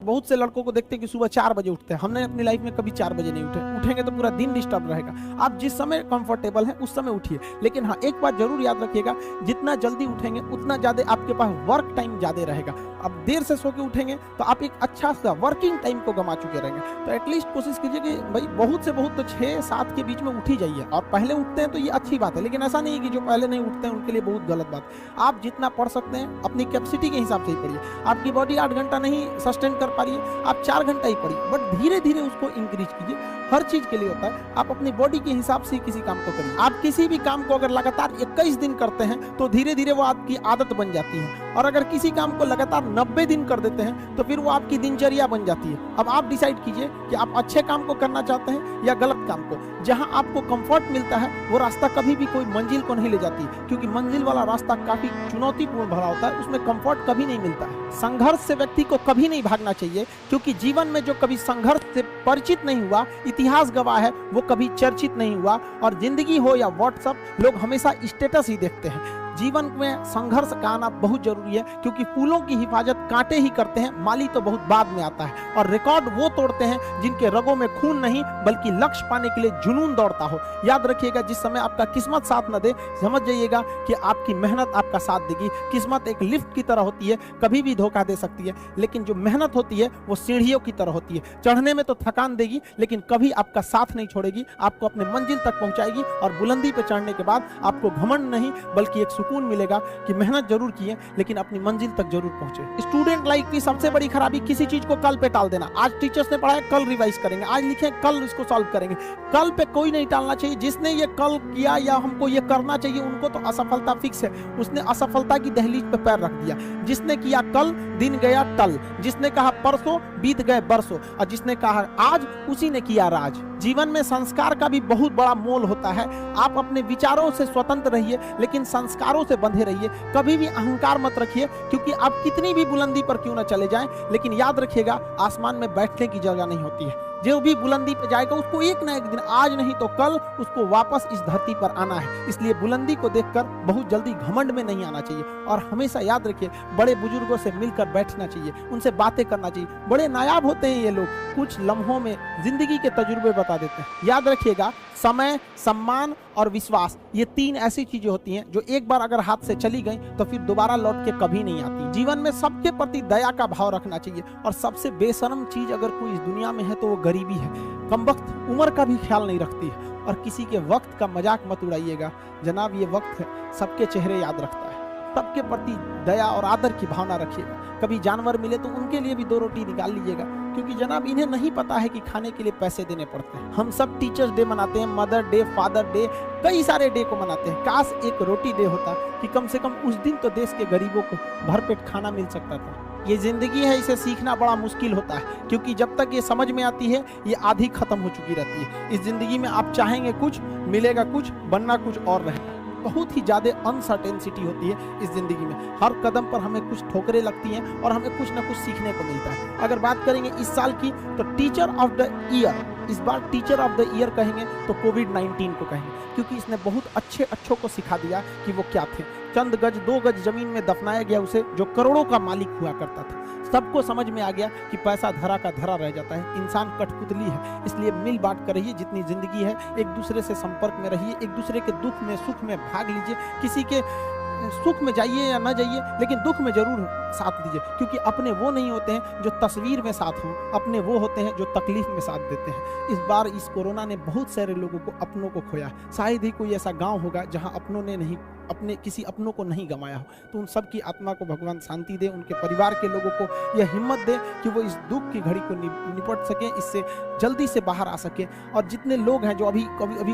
बहुत से लड़कों को देखते हैं कि सुबह 4 बजे उठते हैं। हमने अपनी लाइफ में कभी 4 बजे नहीं उठेंगे तो पूरा दिन डिस्टर्ब रहेगा। आप जिस समय कंफर्टेबल हैं उस समय उठिए, लेकिन हाँ एक बात जरूर याद रखिएगा, जितना जल्दी उठेंगे उतना ज्यादा आपके पास वर्क टाइम ज्यादा रहेगा। अब देर से सो के उठेंगे तो आप एक अच्छा सा वर्किंग टाइम को गंवा चुके रहेंगे। तो एटलीस्ट कोशिश कीजिए कि भाई बहुत से बहुत तो 6-7 के बीच में उठ ही जाइए। और पहले उठते हैं तो ये अच्छी बात है, लेकिन ऐसा नहीं है कि जो पहले नहीं उठते हैं उनके लिए बहुत गलत बात। आप जितना पढ़ सकते हैं अपनी कैपेसिटी के हिसाब से ही पढ़िए। आपकी बॉडी 8 घंटा नहीं सस्टेन कर पा रही है, आप 4 घंटा ही पढ़िए, बट धीरे धीरे उसको इंक्रीज कीजिए। हर चीज के लिए होता है, आप अपनी बॉडी के हिसाब से किसी काम को करिए। आप किसी भी काम को अगर लगातार 21 दिन करते हैं तो धीरे धीरे वो आपकी आदत बन जाती है, और अगर किसी काम को लगातार 90 दिन कर देते हैं तो फिर वो आपकी दिनचर्या बन जाती है। अब आप डिसाइड कीजिए कि आप अच्छे काम को करना चाहते हैं या गलत काम को। जहां आपको कंफर्ट मिलता है वो रास्ता कभी भी कोई मंजिल को नहीं ले जाती, क्योंकि मंजिल वाला रास्ता काफी चुनौतीपूर्ण भरा होता है, उसमें कंफर्ट कभी नहीं मिलता है। संघर्ष से व्यक्ति को कभी नहीं भागना चाहिए, क्योंकि जीवन में जो कभी संघर्ष से परिचित नहीं हुआ, इतिहास गवाह है, वो कभी चर्चित नहीं हुआ। और जिंदगी हो या व्हाट्सएप, लोग हमेशा स्टेटस ही देखते हैं। जीवन में संघर्ष का आना बहुत जरूरी है, क्योंकि फूलों की हिफाजत कांटे ही करते हैं, माली तो बहुत बाद में आता है। और रिकॉर्ड वो तोड़ते हैं जिनके रगों में खून नहीं बल्कि लक्ष्य पाने के लिए जुनून दौड़ता हो। याद रखिएगा, जिस समय आपका किस्मत साथ न दे, समझ जाइएगा कि आपकी मेहनत आपका साथ देगी। किस्मत एक लिफ्ट की तरह होती है, कभी भी धोखा दे सकती है, लेकिन जो मेहनत होती है वो सीढ़ियों की तरह होती है। चढ़ने में तो थकान देगी, लेकिन कभी आपका साथ नहीं छोड़ेगी, आपको अपने मंजिल तक पहुंचाएगी। और बुलंदी पे चढ़ने के बाद आपको घमंड नहीं बल्कि एक सुकून मिलेगा कि मेहनत जरूर की है, लेकिन अपनी मंजिल तक जरूर पहुंचे। स्टूडेंट लाइफ की सबसे बड़ी खराबी किसी चीज को कल पे टाल देना। आज टीचर्स ने पढ़ाया, कल रिवाइज करेंगे, आज लिखे कल इसको सॉल्व करेंगे। कल पे कोई नहीं टालना चाहिए। जिसने ये कल किया या हमको ये करना चाहिए, उनको तो असफलता फिक्स है, उसने असफलता की दहलीज पे पैर रख दिया। जिसने किया कल, दिन गया टल। जिसने कहा परसों, बीत गए बरसों। और जिसने कहा आज, उसी ने किया राज। जीवन में संस्कार का भी बहुत बड़ा मोल होता है। आप अपने विचारों से स्वतंत्र रहिए, लेकिन संस्कारों से बंधे रहिए। कभी भी अहंकार मत रखिए, क्योंकि आप कितनी भी बुलंदी पर क्यों न चले जाएं, लेकिन याद रखिएगा आसमान में बैठने की जगह नहीं होती है। जो भी बुलंदी पर जाएगा उसको एक ना एक दिन, आज नहीं तो कल, उसको वापस इस धरती पर आना है। इसलिए बुलंदी को देखकर बहुत जल्दी घमंड में नहीं आना चाहिए। और हमेशा याद रखिए, बड़े बुजुर्गों से मिलकर बैठना चाहिए, उनसे बातें करना चाहिए। बड़े नायाब होते हैं ये लोग, कुछ लम्हों में जिंदगी के तजुर्बे बता देते हैं। याद रखिएगा, समय, सम्मान और विश्वास, ये 3 ऐसी चीजें होती हैं जो एक बार अगर हाथ से चली गई तो फिर दोबारा लौट के कभी नहीं आती। जीवन में सबके प्रति दया का भाव रखना चाहिए। और सबसे बेशर्म चीज अगर कोई इस दुनिया में है तो वो गरीबी है। कमबख्त उम्र का भी ख्याल नहीं रखती है। और किसी के वक्त का मजाक मत उड़ाइएगा। जनाब, ये वक्त है, सबके चेहरे याद रखता है। सबके प्रति दया और आदर की भावना रखिएगा। कभी जानवर मिले तो उनके लिए भी 2 रोटी निकाल लीजिएगा, क्योंकि जनाब इन्हें नहीं पता है कि खाने के लिए पैसे देने पड़ते हैं। हम सब टीचर्स डे मनाते हैं, मदर डे, फादर डे, कई सारे डे को मनाते हैं। काश एक रोटी डे होता कि कम से कम उस दिन तो देश के गरीबों को भरपेट खाना मिल सकता था। ये जिंदगी है, इसे सीखना बड़ा मुश्किल होता है, क्योंकि जब तक ये समझ में आती है ये आधी खत्म हो चुकी रहती है। इस जिंदगी में आप चाहेंगे कुछ, मिलेगा कुछ, बनना कुछ और रहेगा। बहुत ही ज्यादा अनसर्टेनिटी होती है इस जिंदगी में। हर कदम पर हमें कुछ ठोकरें लगती हैं और हमें कुछ ना कुछ सीखने को मिलता है। अगर बात करेंगे इस साल की, तो टीचर ऑफ द ईयर, इस बार टीचर ऑफ द ईयर कहेंगे तो कोविड-19 को कहेंगे, क्योंकि इसने बहुत अच्छों को सिखा दिया कि वो क्या थे। चंद गज 2 गज जमीन में दफनाया गया उसे, जो करोड़ों का मालिक हुआ करता था। सबको समझ में आ गया कि पैसा धरा का धरा रह जाता है, इंसान कठपुतली है। इसलिए मिल बांट कर रहिए, जितनी जिंदगी है एक दूसरे से संपर्क में रहिए, एक दूसरे के दुख में सुख में भाग लीजिए। किसी के सुख में जाइए या ना जाइए, लेकिन दुख में जरूर साथ दीजिए, क्योंकि अपने वो नहीं होते हैं जो तस्वीर में साथ हों, अपने वो होते हैं जो तकलीफ में साथ देते हैं। इस बार इस कोरोना ने बहुत सारे लोगों को, अपनों को खोया। शायद ही कोई ऐसा गांव होगा जहां अपनों ने नहीं, अपने किसी अपनों को नहीं गंवाया हो। तो उन सब की आत्मा को भगवान शांति दे, उनके परिवार के लोगों को यह हिम्मत दे कि वो इस दुख की घड़ी को निपट सकें, इससे जल्दी से बाहर आ सकें। और जितने लोग हैं जो अभी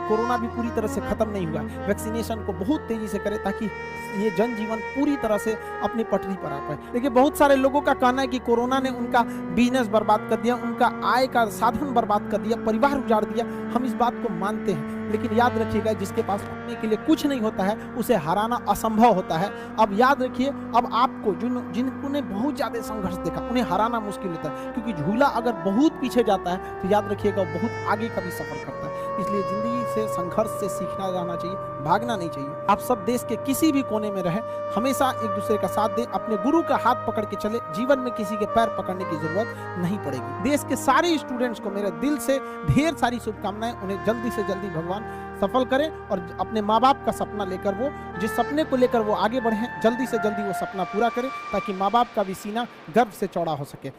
कोरोना भी पूरी तरह से खत्म नहीं हुआ, वैक्सीनेशन को बहुत तेजी से करें, ताकि ये जनजीवन पूरी तरह से अपनी पटरी पर आ पाए। देखिए, बहुत सारे लोगों का कहना है कि कोरोना ने उनका बिजनेस बर्बाद कर दिया, उनका आय का साधन बर्बाद कर दिया, परिवार उजाड़ दिया। हम इस बात को मानते हैं, लेकिन याद रखिएगा, जिसके पास पाने के लिए कुछ नहीं होता है उसे हराना असंभव होता है। अब याद रखिए, अब आपको जिन्होंने बहुत ज्यादा संघर्ष देखा, उन्हें हराना मुश्किल होता है, क्योंकि झूला अगर बहुत पीछे जाता है तो याद रखिएगा बहुत आगे का भी सफर करता है। इसलिए जिंदगी से संघर्ष से सीखना जाना चाहिए, भागना नहीं चाहिए। आप सब देश के किसी भी कोने में रहें, हमेशा एक दूसरे का साथ दें, अपने गुरु का हाथ पकड़ के चले, जीवन में किसी के पैर पकड़ने की जरूरत नहीं पड़ेगी। देश के सारे स्टूडेंट्स को मेरे दिल से ढेर सारी शुभकामनाएं, उन्हें जल्दी से जल्दी भगवान सफल करें और अपने माँ बाप का सपना लेकर वो जिस सपने को लेकर वो आगे बढ़े, जल्दी से जल्दी वो सपना पूरा करें, ताकि माँ बाप का भी सीना गर्व से चौड़ा हो सके।